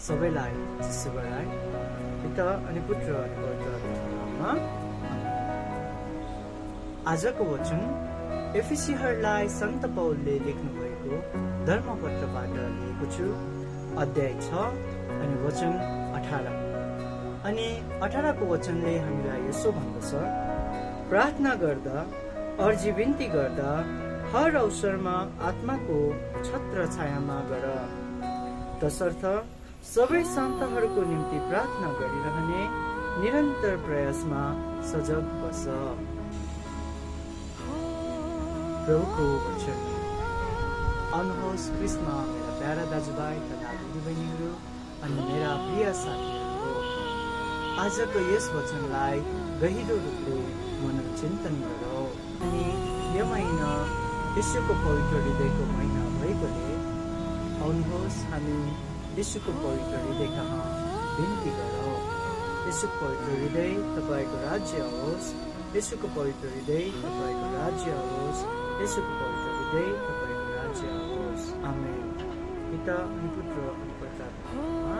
सबैलाई जिसु गराए पिता अनि पुत्र अनि पवित्र आत्मामा आजको वचन एफिसीहरूलाई सन्त पौलले लेख्नुभएको धर्मपत्रबाट लिएको छु। अध्याय 6 अनि वचन 18 अनि 18 को वचनले हामीलाई यसो भन्दछ, प्रार्थना गर्दा अर्जी बिन्ती गर्दा हर अवसरमा आत्माको छत्र छायामा गर, तसर्थ सबै सन्तहरूको निम्ति प्रार्थना गरिरहने निरन्तर प्रयासमा सजग बस। प्रभुको वचन। आउनुहोस् क्रिस्मा मेरा प्यारा दाजुभाइ तथा दिदीबहिनीहरू अनि मेरा प्रिय साथीहरूको आजको यस वचनलाई गहिरो रूपले मनोचिन्तन गरौँ। अनि यो महिना यीशुको पवित्र हृदयको महिना भएकोले आउनुहोस् हामी यीशुको पवित्र हृदय कहाँ बिन्ती गरौँ। यीशुको पवित्र हृदय तपाईँको राज्य आओस्, यीशुको पवित्र हृदय तपाईँको राज्य आओस्, यीशुको पवित्र हृदय तपाईँको राज्य आओस्। आमेन। पिता अनि पुत्र अनि पवित्र आत्मामा